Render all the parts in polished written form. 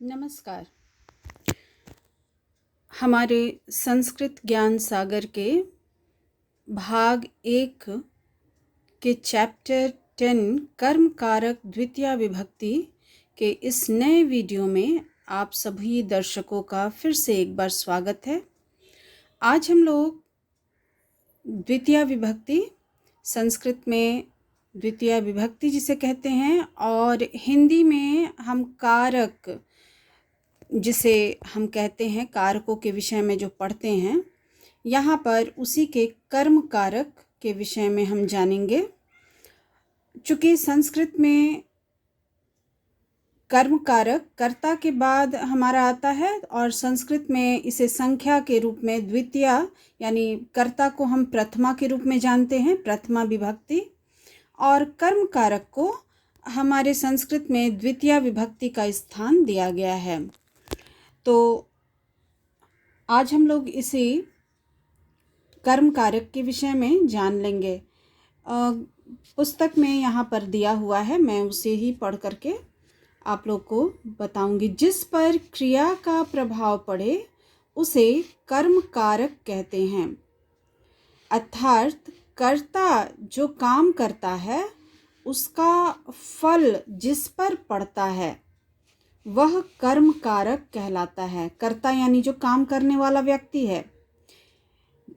नमस्कार। हमारे संस्कृत ज्ञान सागर के भाग 1 के चैप्टर 10 कर्म कारक द्वितीया विभक्ति के इस नए वीडियो में आप सभी दर्शकों का फिर से एक बार स्वागत है। आज हम लोग द्वितीया विभक्ति, संस्कृत में द्वितीया विभक्ति जिसे कहते हैं, और हिंदी में हम कारक जिसे हम कहते हैं, कारकों के विषय में जो पढ़ते हैं, यहाँ पर उसी के कर्म कारक के विषय में हम जानेंगे। चूँकि संस्कृत में कर्म कारक कर्ता के बाद हमारा आता है और संस्कृत में इसे संख्या के रूप में द्वितीया, यानी कर्ता को हम प्रथमा के रूप में जानते हैं, प्रथमा विभक्ति, और कर्म कारक को हमारे संस्कृत में द्वितीया विभक्ति का स्थान दिया गया है। तो आज हम लोग इसी कर्म कारक के विषय में जान लेंगे। पुस्तक में यहाँ पर दिया हुआ है, मैं उसे ही पढ़ करके आप लोग को बताऊंगी। जिस पर क्रिया का प्रभाव पड़े उसे कर्म कारक कहते हैं, अर्थात कर्ता जो काम करता है उसका फल जिस पर पड़ता है वह कर्म कारक कहलाता है। कर्ता यानी जो काम करने वाला व्यक्ति है।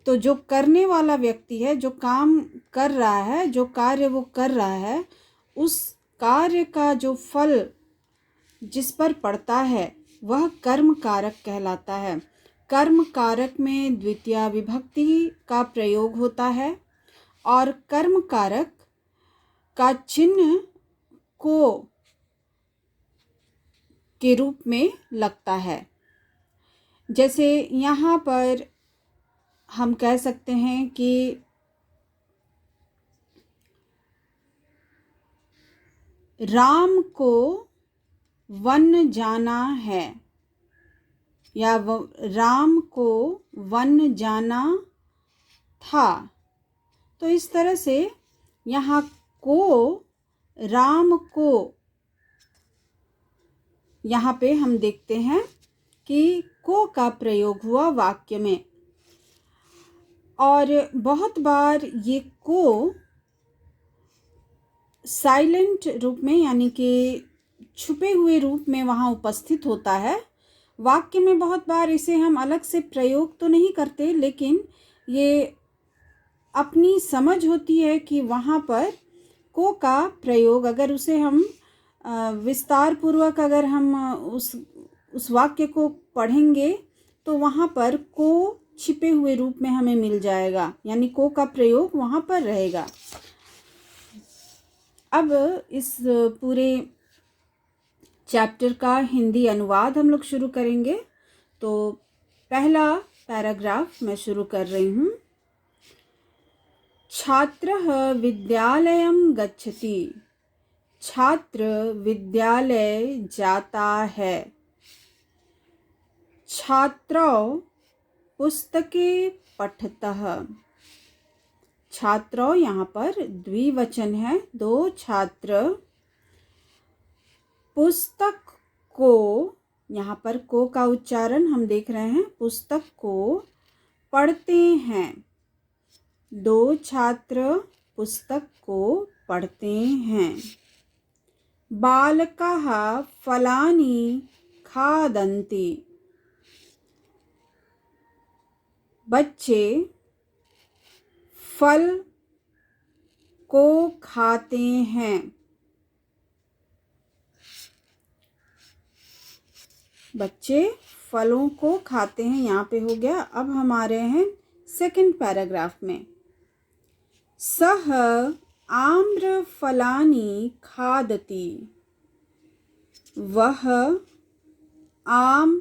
तो जो करने वाला व्यक्ति है, जो काम कर रहा है, जो कार्य वो कर रहा है, उस कार्य का जो फल जिस पर पड़ता है वह कर्म कारक कहलाता है। कर्म कारक में द्वितीया विभक्ति का प्रयोग होता है और कर्म कारक का चिन्ह को के रूप में लगता है। जैसे यहाँ पर हम कह सकते हैं कि राम को वन जाना है, या राम को वन जाना था। तो इस तरह से यहाँ को, राम को, यहाँ पे हम देखते हैं कि को का प्रयोग हुआ वाक्य में। और बहुत बार ये को साइलेंट रूप में, यानी कि छुपे हुए रूप में वहाँ उपस्थित होता है। वाक्य में बहुत बार इसे हम अलग से प्रयोग तो नहीं करते, लेकिन ये अपनी समझ होती है कि वहाँ पर को का प्रयोग, अगर उसे हम विस्तार पूर्वक अगर हम उस वाक्य को पढ़ेंगे तो वहाँ पर को छिपे हुए रूप में हमें मिल जाएगा, यानी को का प्रयोग वहाँ पर रहेगा। अब इस पूरे चैप्टर का हिंदी अनुवाद हम लोग शुरू करेंगे। तो पहला पैराग्राफ मैं शुरू कर रही हूँ। छात्रः विद्यालयं गच्छति, छात्र विद्यालय जाता है। छात्रौ पुस्तके पठतः, छात्रौ यहाँ पर द्विवचन है, दो छात्र। पुस्तक को, यहाँ पर को का उच्चारण हम देख रहे हैं, पुस्तक को पढ़ते हैं। दो छात्र पुस्तक को पढ़ते हैं। बालकाः फलानि खादन्ति, बच्चे फल को खाते हैं। बच्चे फलों को खाते हैं, यहाँ पे हो गया। अब हमारे हैं सेकंड पैराग्राफ में। सः आम्रफलानि खादति, वह आम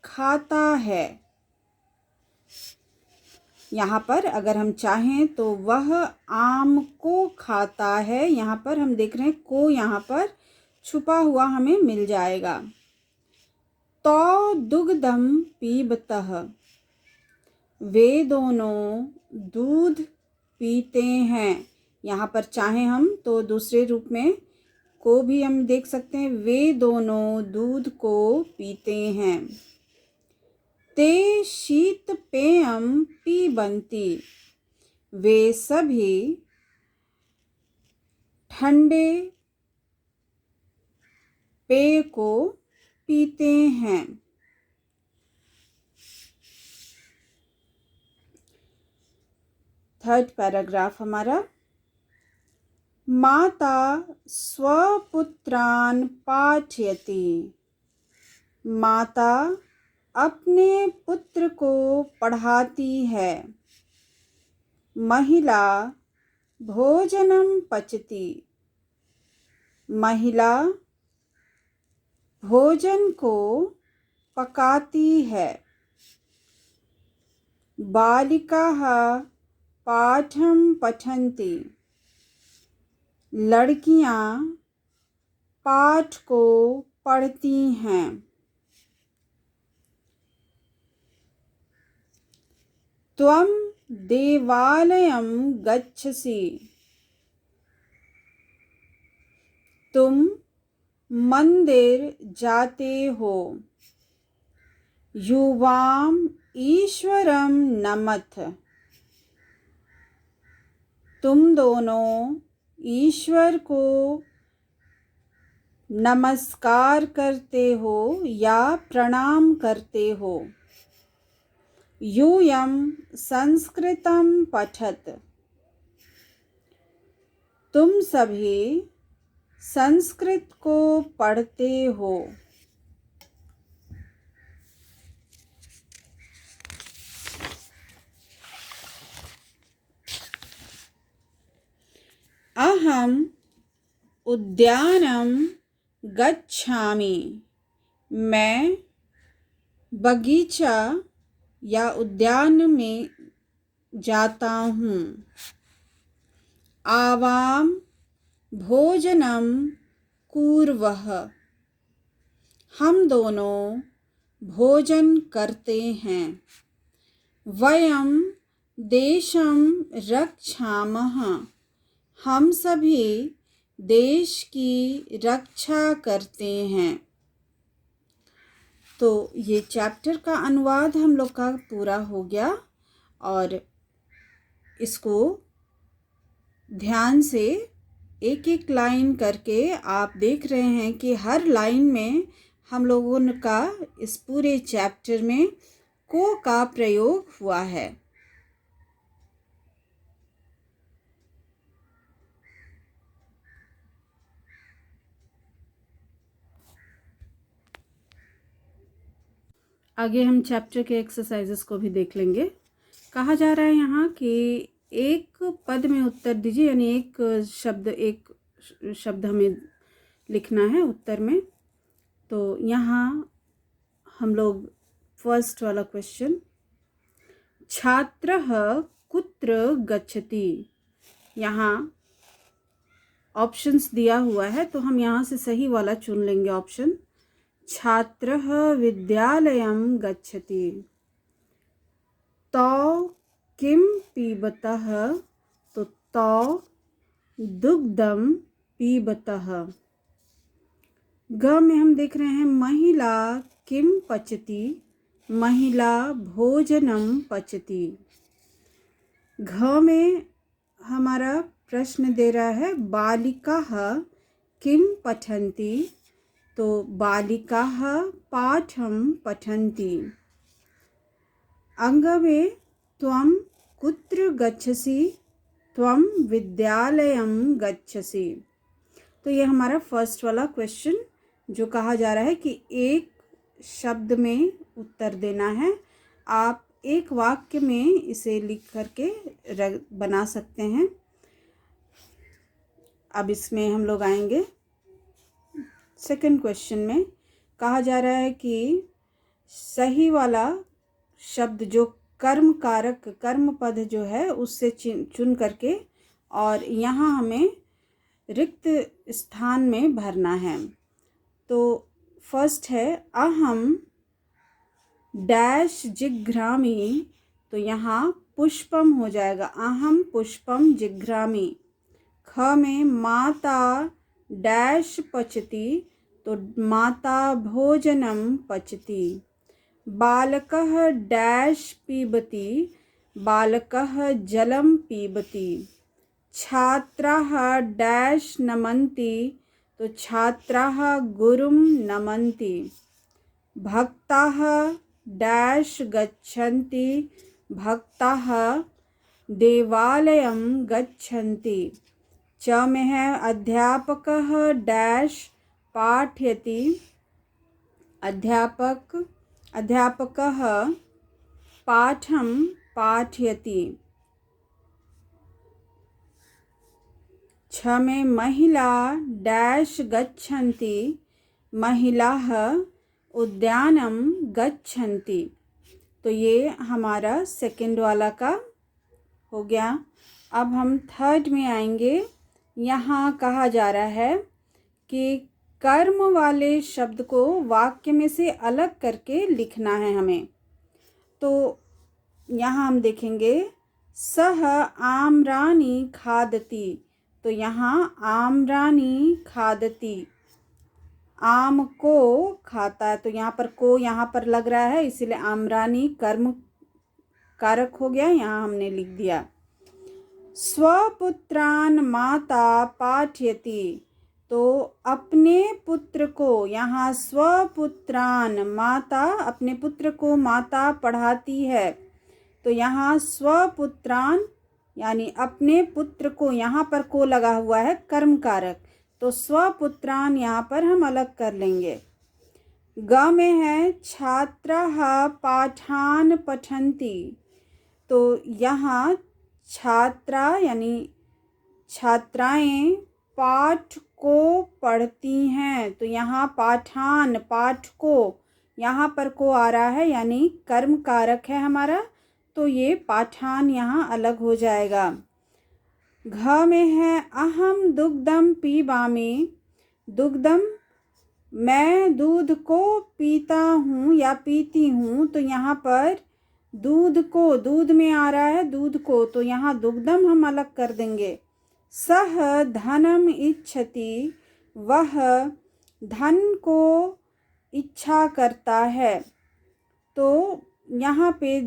खाता है। यहाँ पर अगर हम चाहें तो वह आम को खाता है, यहाँ पर हम देख रहे हैं को यहाँ पर छुपा हुआ हमें मिल जाएगा। तौ दुग्धं पीबतः, वे दोनों दूध पीते हैं। यहाँ पर चाहें हम तो दूसरे रूप में को भी हम देख सकते हैं, वे दोनों दूध को पीते हैं। ते शीत पेयम पीबन्ति, वे सभी ठंडे पेय को पीते हैं। थर्ड पैराग्राफ हमारा, माता स्वपुत्रान् पाठयति, माता अपने पुत्र को पढ़ाती है। महिला भोजनम पचति, महिला भोजन को पकाती है। बालिकाः पाठं पठन्ति, लड़कियां पाठ को पढ़ती हैं। त्वं देवालयं गच्छसि, तुम मंदिर जाते हो। युवाम ईश्वरम नमथ, तुम दोनों ईश्वर को नमस्कार करते हो या प्रणाम करते हो। यूयं संस्कृतं पठत, तुम सभी संस्कृत को पढ़ते हो। अहम उद्यानम गच्छामि, मैं बगीचा या उद्यान में जाता हूँ। आवाम भोजनम कुर्वः, हम दोनों भोजन करते हैं। वयम देशम रक्षामः, हम सभी देश की रक्षा करते हैं। तो ये चैप्टर का अनुवाद हम लोग का पूरा हो गया और इसको ध्यान से एक एक लाइन करके आप देख रहे हैं कि हर लाइन में हम लोगों का इस पूरे चैप्टर में को का प्रयोग हुआ है। आगे हम चैप्टर के एक्सरसाइजेस को भी देख लेंगे। कहा जा रहा है यहाँ कि एक पद में उत्तर दीजिए, यानी एक शब्द हमें लिखना है उत्तर में। तो यहाँ हम लोग फर्स्ट वाला क्वेश्चन, छात्रः कुत्र गच्छति, यहाँ ऑप्शंस दिया हुआ है तो हम यहाँ से सही वाला चुन लेंगे ऑप्शन। छात्रः विद्यालयं गच्छति। तौ किं पीबतः, तो तौ दुग्धम पीबतः। ग में हम देख रहे हैं महिला किं पचति, महिला भोजनम पचति। घ में हमारा प्रश्न दे रहा है बालिकाः किं पठन्ति, तो बालिकाः पाठं पठन्ति। अंग में त्वं कुत्र गच्छसि, त्वं विद्यालयं गच्छसि। तो ये हमारा फर्स्ट वाला क्वेश्चन जो कहा जा रहा है कि एक शब्द में उत्तर देना है। आप एक वाक्य में इसे लिख करके बना सकते हैं। अब इसमें हम लोग आएंगे सेकंड क्वेश्चन में। कहा जा रहा है कि सही वाला शब्द जो कर्म कारक कर्म पद जो है उससे चुन करके और यहाँ हमें रिक्त स्थान में भरना है। तो फर्स्ट है अहम डैश जिघ्रामि, तो यहाँ पुष्पम हो जाएगा, अहम पुष्पम जिघ्रामि। ख में माता डैश पचति, तो माता भोजनं पचति। बालकः डैश पीबति, बालकः जलं पीबति। छात्राः डैश नमन्ति, तो छात्राः गुरुं नमन्ति। भक्ताः डैश गच्छन्ति, भक्ताः देवालयं गच्छन्ति। च में है अध्यापकः डैश पाठयति, अध्यापकः पाठं पाठयति। छ में महिला डैश गच्छन्ति, महिलाः उद्यानं गच्छन्ति। तो ये हमारा सेकंड वाला का हो गया। अब हम थर्ड में आएंगे। यहाँ कहा जा रहा है कि कर्म वाले शब्द को वाक्य में से अलग करके लिखना है हमें। तो यहाँ हम देखेंगे सह आम्रानी खादति, तो यहाँ आम्रानी खादति, आम को खाता है, तो यहाँ पर को यहाँ पर लग रहा है, इसीलिए आम्रानी कर्म कारक हो गया, यहाँ हमने लिख दिया। स्वपुत्रान माता पाठयति, तो अपने पुत्र को, यहाँ स्वपुत्रान माता, अपने पुत्र को माता पढ़ाती है। तो यहाँ स्वपुत्रान यानी अपने पुत्र को, यहाँ पर को लगा हुआ है कर्म कारक, तो स्वपुत्रान यहाँ पर हम अलग कर लेंगे। ग में है छात्राः पाठान पठन्ति, तो यहाँ छात्रा यानी छात्राएं पाठ को पढ़ती हैं। तो यहाँ पाठान, पाठ को, यहाँ पर को आ रहा है यानी कर्म कारक है हमारा, तो ये पाठान यहाँ अलग हो जाएगा। घ में है अहम दुग्धम पीबामि, दुग्धम मैं दूध को पीता हूँ या पीती हूँ, तो यहाँ पर दूध को, दूध में आ रहा है दूध को, तो यहाँ दुग्धम हम अलग कर देंगे। सह धनम इच्छति, वह धन को इच्छा करता है, तो यहाँ पे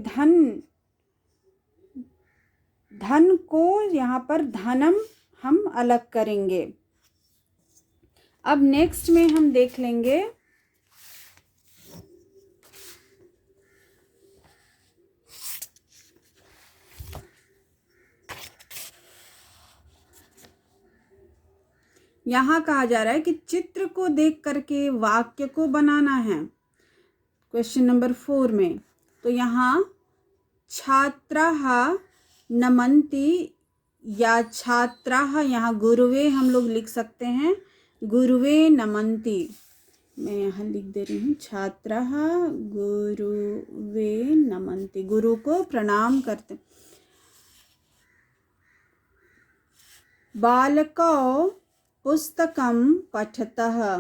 धन को यहाँ पर धनम हम अलग करेंगे। अब नेक्स्ट में हम देख लेंगे यहाँ कहा जा रहा है कि चित्र को देख करके वाक्य को बनाना है, क्वेश्चन नंबर 4 में। तो यहाँ छात्राः नमन्ति या छात्राः, यहाँ गुरुवे हम लोग लिख सकते हैं, गुरुवे नमन्ति। मैं यहाँ लिख दे रही हूँ छात्राः गुरुवे नमन्ति, गुरु को प्रणाम करते। बालकौ पुस्तकं पठतः,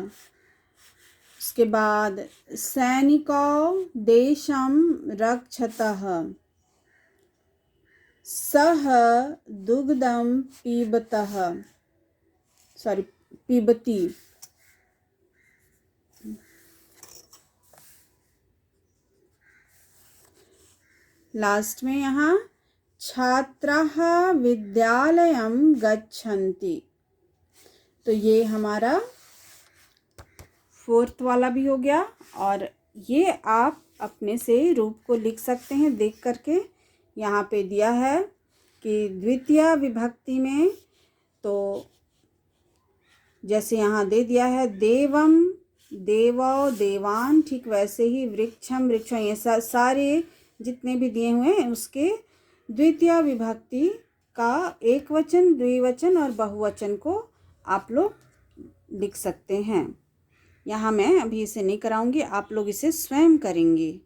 उसके बाद सैनिकौ देशं रक्षतः, सः दुग्धं पीबतः, पीबति। लास्ट में यहाँ छात्राः विद्यालयं गच्छन्ति, तो ये हमारा 4th वाला भी हो गया। और ये आप अपने से रूप को लिख सकते हैं देख करके। यहाँ पे दिया है कि द्वितीय विभक्ति में, तो जैसे यहाँ दे दिया है देवम, देवौ, देवान, ठीक वैसे ही वृक्षम, वृक्षों, ये सारे जितने भी दिए हुए हैं उसके द्वितीय विभक्ति का एक वचन, द्विवचन और बहुवचन को आप लोग लिख सकते हैं। यहाँ मैं अभी इसे नहीं कराऊंगी, आप लोग इसे स्वयं करेंगे।